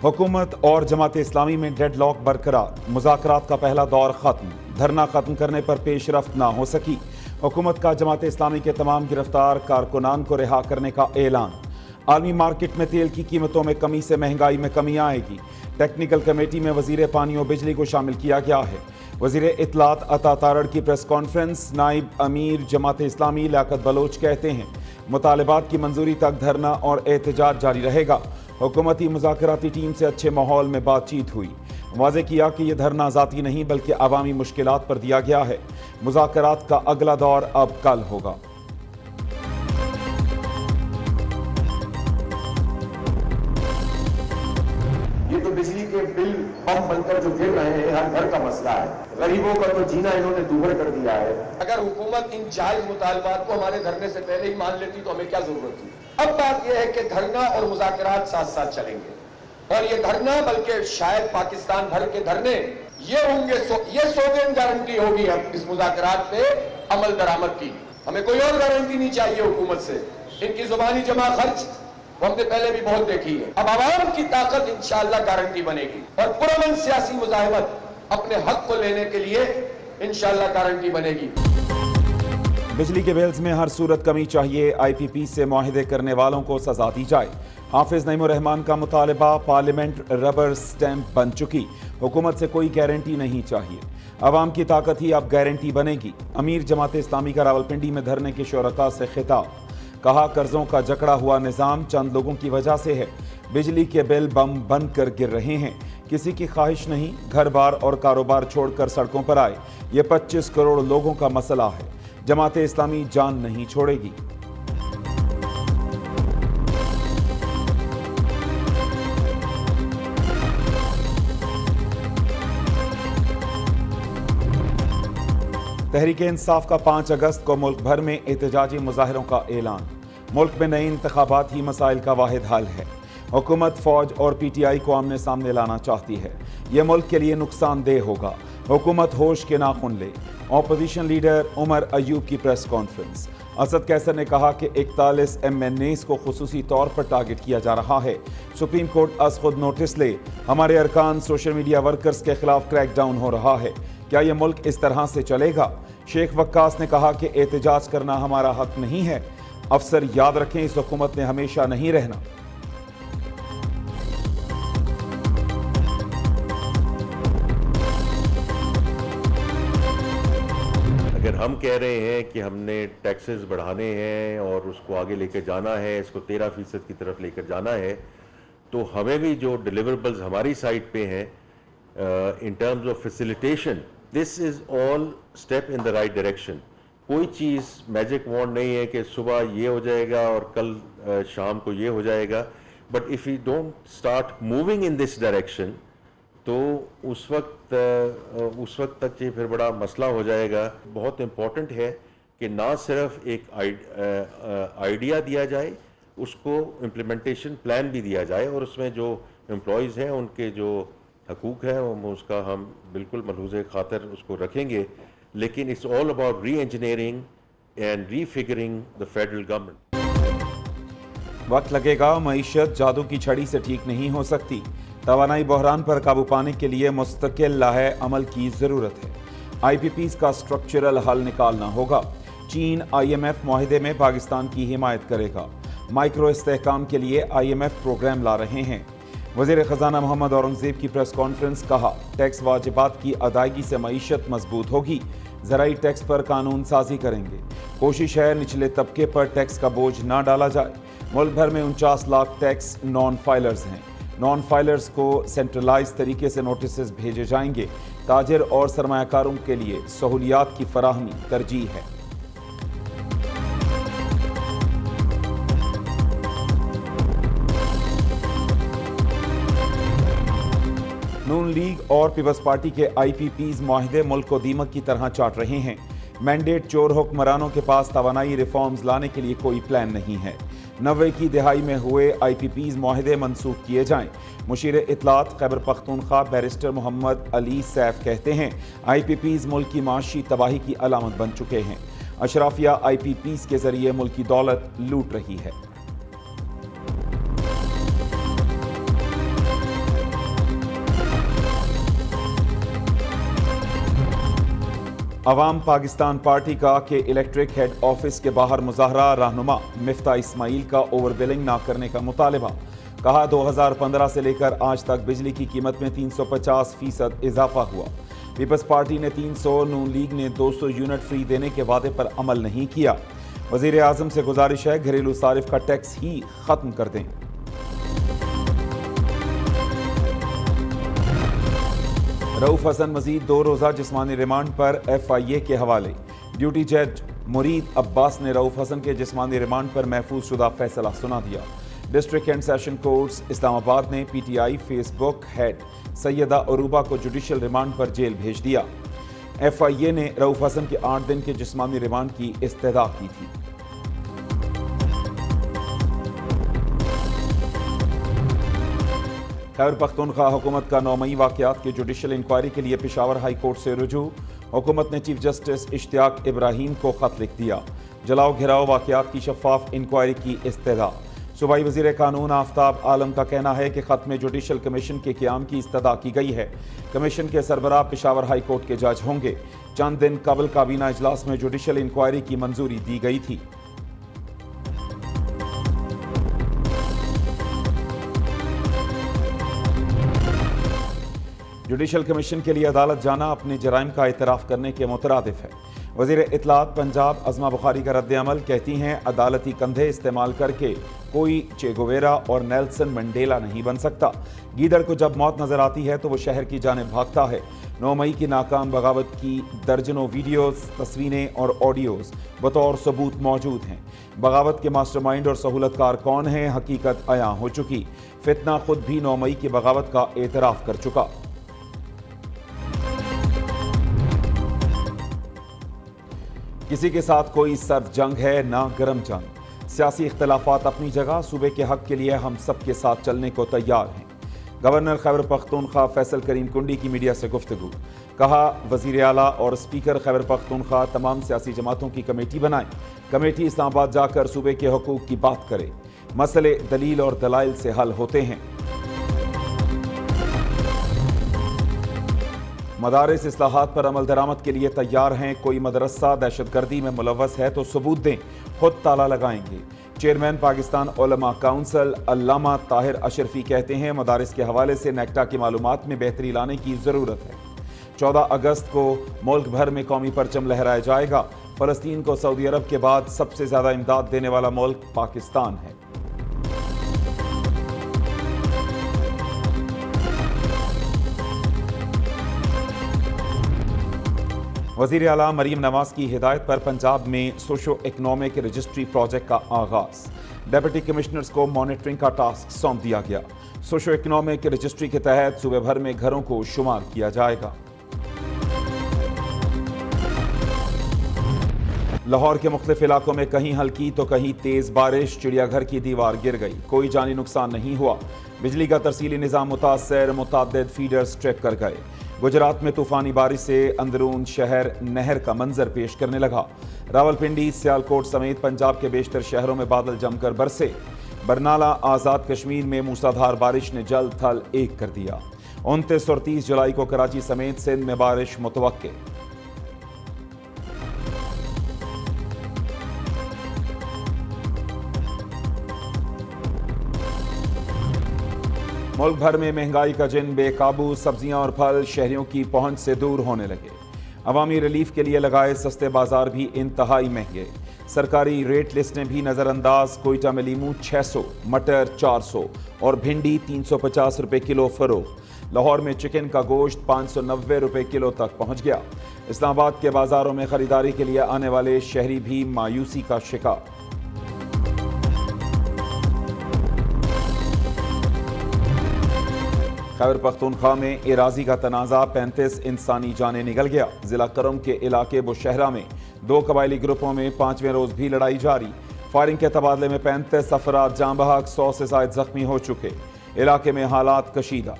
हुकूमत और जमात इस्लामी में डेडलॉक बरकरार, मुज़ाकरात का पहला दौर ख़त्म, धरना ख़त्म करने पर पेशरफ्त ना हो सकी। हुकूमत का जमात इस्लामी के तमाम गिरफ्तार कारकुनान को रिहा करने का ऐलान। आलमी मार्केट में तेल की कीमतों में कमी से महंगाई में कमी आएगी। टेक्निकल कमेटी में वज़ीर पानी और बिजली को शामिल किया गया है। वज़ीर इत्तलात अता तारड़ की प्रेस कॉन्फ्रेंस। नाइब अमीर जमात इस्लामी लियाकत बलोच कहते हैं मुतालिबात की मंजूरी तक धरना और एहतजाज जारी रहेगा। हुकूमती मुज़ाकराती टीम से अच्छे माहौल में बातचीत हुई। वाज़ेह किया कि यह धरना ज़ाती नहीं बल्कि अवामी मुश्किलात पर दिया गया है। मुज़ाकरात का अगला दौर अब कल होगा। ये तो बिजली के बिल बम बनकर जो गिर रहे हैं, हर घर का मसला है। गरीबों का तो जीना इन्होंने दूभर कर दिया है। अगर हुकूमत इन जायज मुतालबात को हमारे धरने से पहले ही मान लेती तो हमें क्या जरूरत थी। अब बात यह है कि धरना और मुज़ाकरात साथ साथ चलेंगे और ये धरना बल्कि शायद पाकिस्तान भर के धरने ये होंगे। ये सोवेरेन गारंटी होगी हम इस मुज़ाकरात पे अमल दरामद की। हमें कोई और गारंटी नहीं चाहिए हुकूमत से। इनकी जुबानी जमा खर्च हमने पहले भी बहुत देखी है। अब आवाम की ताकत इंशाअल्लाह गारंटी बनेगी और पुरअमन सियासी मुजाहिमत अपने हक को लेने के लिए इंशाअल्लाह गारंटी बनेगी। बिजली के बिल्स में हर सूरत कमी चाहिए। IPP से मुआहिदे करने वालों को सजा दी जाए। हाफिज नईमुर रहमान का मुतालबा। पार्लियामेंट रबर स्टैंप बन चुकी, हुकूमत से कोई गारंटी नहीं चाहिए। अवाम की ताकत ही अब गारंटी बनेगी। अमीर जमात इस्लामी का रावलपिंडी में धरने के शुरका से खिताब। कहा कर्जों का जकड़ा हुआ निज़ाम चंद लोगों की वजह से है। बिजली के बिल बम बन कर गिर रहे हैं। किसी की ख्वाहिश नहीं घर बार और कारोबार छोड़कर सड़कों पर आए। ये 25 करोड़ लोगों का मसला है। जमात इस्लामी जान नहीं छोड़ेगी। तहरीक इंसाफ का 5 अगस्त को मुल्क भर में एहतजाजी मुजाहिरों का ऐलान। मुल्क में नए इंतखाबात ही मसाइल का वाहिद हल है। हुकूमत फौज और PTI को आमने सामने लाना चाहती है। यह मुल्क के लिए नुकसानदेह होगा। हुकूमत होश के नाखुन ले। ऑपोजिशन लीडर उमर अयूब की प्रेस कॉन्फ्रेंस। असद कैसर ने कहा कि 41 MNAs को खुसूसी तौर पर टारगेट किया जा रहा है। सुप्रीम कोर्ट अज खुद नोटिस ले। हमारे अरकान सोशल मीडिया वर्कर्स के खिलाफ क्रैकडाउन हो रहा है। क्या यह मुल्क इस तरह से चलेगा? शेख वक्कास ने कहा कि एहतजाज करना हमारा हक नहीं है। अफसर याद रखें इस हुकूमत ने हमेशा नहीं रहना। अगर हम कह रहे हैं कि हमने टैक्सेस बढ़ाने हैं और उसको आगे लेकर जाना है, इसको 13% की तरफ लेकर जाना है, तो हमें भी जो डिलीवरेबल्स हमारी साइड पे हैं in terms of facilitation, this is all step in the right direction. कोई चीज़ मैजिक वॉन्ड नहीं है कि सुबह ये हो जाएगा और कल शाम को ये हो जाएगा। But if you don't start moving in this direction तो उस वक्त तक ये फिर बड़ा मसला हो जाएगा। बहुत इम्पॉर्टेंट है कि ना सिर्फ एक आइडिया दिया जाए, उसको इम्प्लीमेंटेशन प्लान भी दिया जाए और उसमें जो एम्प्लॉयज़ हैं उनके जो हकूक़ हैं उसका हम बिल्कुल मलहूज़े खातिर उसको रखेंगे। लेकिन it's all about re engineering and refiguring the federal government. वक्त लगेगा। मईशत जादू की छड़ी से ठीक नहीं हो सकती। तवानाई बहरान पर काबू पाने के लिए मुस्तकिल लाहे अमल की ज़रूरत है। IPPs का स्ट्रक्चरल हल निकालना होगा। चीन IMF मुआहिदे में पाकिस्तान की हिमायत करेगा। माइक्रो इस्तेहकाम के लिए IMF प्रोग्राम ला रहे हैं। वज़ीर ख़जाना मोहम्मद औरंगज़ेब की प्रेस कॉन्फ्रेंस। कहा टैक्स वाजिबात की अदायगी से मईशत मजबूत होगी। ज़राई टैक्स पर कानून साजी करेंगे। कोशिश है निचले तबके पर टैक्स का बोझ ना डाला जाए। मुल्क भर में 49 लाख टैक्स नॉन फाइलर्स हैं। नॉन फाइलर्स को सेंट्रलाइज तरीके से नोटिस भेजे जाएंगे। ताजिर और सरमायाकारों के लिए सहूलियात की फराहमी तरजीह है। नून लीग और पीपल्स पार्टी के IPPs मुआहिदे मुल्क को दीमक की तरह चाट रहे हैं। मैंडेट चोर हुक्मरानों के पास तवानाई रिफॉर्म्स लाने के लिए कोई प्लान नहीं है। 90 की दिहाई में हुए IPPs मुआहिदे मनसूख किए जाएं। मुशीर इत्तलात खैबर पख्तूनख्वा बैरिस्टर मोहम्मद अली सैफ कहते हैं IPPs मुल्क की माशी तबाही की अलामत बन चुके हैं। अशराफिया IPPs के जरिए मुल्क की दौलत लूट रही है। عوام پاکستان پارٹی کا کہ الیکٹرک ہیڈ آفس کے باہر مظاہرہ، رہنما مفتاح اسماعیل کا اوور بلنگ نہ کرنے کا مطالبہ۔ کہا 2015 سے لے کر آج تک بجلی کی قیمت میں 350% اضافہ ہوا۔ پیپلز پارٹی نے 300، نون لیگ نے 200 یونٹ فری دینے کے وعدے پر عمل نہیں کیا۔ وزیر اعظم سے گزارش ہے گھریلو صارف کا ٹیکس ہی ختم کر دیں۔ رؤوف حسن مزید 2 روزہ جسمانی ریمانڈ پر FIA کے حوالے۔ ڈیوٹی جج مرید عباس نے رؤوف حسن کے جسمانی ریمانڈ پر محفوظ شدہ فیصلہ سنا دیا۔ ڈسٹرکٹ اینڈ سیشن کورٹس اسلام آباد نے PTI فیس بک ہیڈ سیدہ عروبہ کو جوڈیشل ریمانڈ پر جیل بھیج دیا۔ FIA نے رؤوف حسن کے 8 دن کے جسمانی ریمانڈ کی استدعا کی تھی۔ خیبر پختونخوا حکومت کا 9 مئی واقعات کی جوڈیشل انکوائری کے لیے پشاور ہائی کورٹ سے رجوع۔ حکومت نے چیف جسٹس اشتیاق ابراہیم کو خط لکھ دیا۔ جلاؤ گھراؤ واقعات کی شفاف انکوائری کی استدعا۔ صوبائی وزیر قانون آفتاب عالم کا کہنا ہے کہ خط میں جوڈیشل کمیشن کے قیام کی استدعا کی گئی ہے۔ کمیشن کے سربراہ پشاور ہائی کورٹ کے جج ہوں گے۔ چند دن قبل کابینہ اجلاس میں جوڈیشل انکوائری کی منظوری دی گئی تھی۔ جوڈیشل کمیشن کے لیے عدالت جانا اپنے جرائم کا اعتراف کرنے کے مترادف ہے۔ وزیر اطلاعات پنجاب عظمہ بخاری کا رد عمل، کہتی ہیں عدالتی کندھے استعمال کر کے کوئی چیگویرا اور نیلسن منڈیلا نہیں بن سکتا۔ گیدڑ کو جب موت نظر آتی ہے تو وہ شہر کی جانب بھاگتا ہے۔ 9 مئی کی ناکام بغاوت کی درجنوں ویڈیوز، تصویریں اور آڈیوز بطور ثبوت موجود ہیں۔ بغاوت کے ماسٹر مائنڈ اور سہولت کار کون ہیں، حقیقت عیاں ہو چکی۔ فتنہ خود بھی 9 مئی کی بغاوت کا اعتراف کر چکا۔ کسی کے ساتھ کوئی سرد جنگ ہے نہ گرم جنگ۔ سیاسی اختلافات اپنی جگہ، صوبے کے حق کے لیے ہم سب کے ساتھ چلنے کو تیار ہیں۔ گورنر خیبر پختونخوا فیصل کریم کنڈی کی میڈیا سے گفتگو۔ کہا وزیر اعلیٰ اور اسپیکر خیبر پختونخوا تمام سیاسی جماعتوں کی کمیٹی بنائیں۔ کمیٹی اسلام آباد جا کر صوبے کے حقوق کی بات کرے۔ مسئلے دلیل اور دلائل سے حل ہوتے ہیں۔ مدارس اصلاحات پر عمل درآمد کے لیے تیار ہیں۔ کوئی مدرسہ دہشت گردی میں ملوث ہے تو ثبوت دیں، خود تالا لگائیں گے۔ چیئرمین پاکستان علماء کونسل علامہ طاہر اشرفی کہتے ہیں مدارس کے حوالے سے نیکٹا کی معلومات میں بہتری لانے کی ضرورت ہے۔ 14 اگست کو ملک بھر میں قومی پرچم لہرایا جائے گا۔ فلسطین کو سعودی عرب کے بعد سب سے زیادہ امداد دینے والا ملک پاکستان ہے۔ وزیر اعلیٰ مریم نواز کی ہدایت پر پنجاب میں سوشو اکنامک رجسٹری پروجیکٹ کا آغاز۔ ڈپٹی کمشنرز کو مانیٹرنگ کا ٹاسک سونپ دیا گیا۔ سوشو اکنامک رجسٹری کے تحت صوبے بھر میں گھروں کو شمار کیا جائے گا۔ لاہور کے مختلف علاقوں میں کہیں ہلکی تو کہیں تیز بارش، چڑیا گھر کی دیوار گر گئی، کوئی جانی نقصان نہیں ہوا۔ بجلی کا ترسیلی نظام متاثر، متعدد فیڈرز ٹرپ کر گئے۔ گجرات میں طوفانی بارش سے اندرون شہر نہر کا منظر پیش کرنے لگا۔ راولپنڈی، سیالکوٹ سمیت پنجاب کے بیشتر شہروں میں بادل جم کر برسے۔ برنالہ آزاد کشمیر میں موسلادھار بارش نے جل تھل ایک کر دیا۔ 29 اور 30 جولائی کو کراچی سمیت سندھ میں بارش متوقع۔ ملک بھر میں مہنگائی کا جن بے قابو، سبزیاں اور پھل شہریوں کی پہنچ سے دور ہونے لگے۔ عوامی ریلیف کے لیے لگائے سستے بازار بھی انتہائی مہنگے، سرکاری ریٹ لسٹیں بھی نظر انداز۔ کوئٹہ میں لیموں 600، مٹر 400 اور بھنڈی 350 روپے کلو فروخت۔ لاہور میں چکن کا گوشت 590 روپے کلو تک پہنچ گیا۔ اسلام آباد کے بازاروں میں خریداری کے لیے آنے والے شہری بھی مایوسی کا شکار۔ خیبر پختونخوا میں اراضی کا تنازع، 35 انسانی جانیں نگل گیا۔ ضلع کرم کے علاقے بشہرہ میں 2 قبائلی گروپوں میں 5ویں روز بھی لڑائی جاری۔ فائرنگ کے تبادلے میں 35 افراد جاں بحق، 100 سے زائد زخمی ہو چکے۔ علاقے میں حالات کشیدہ۔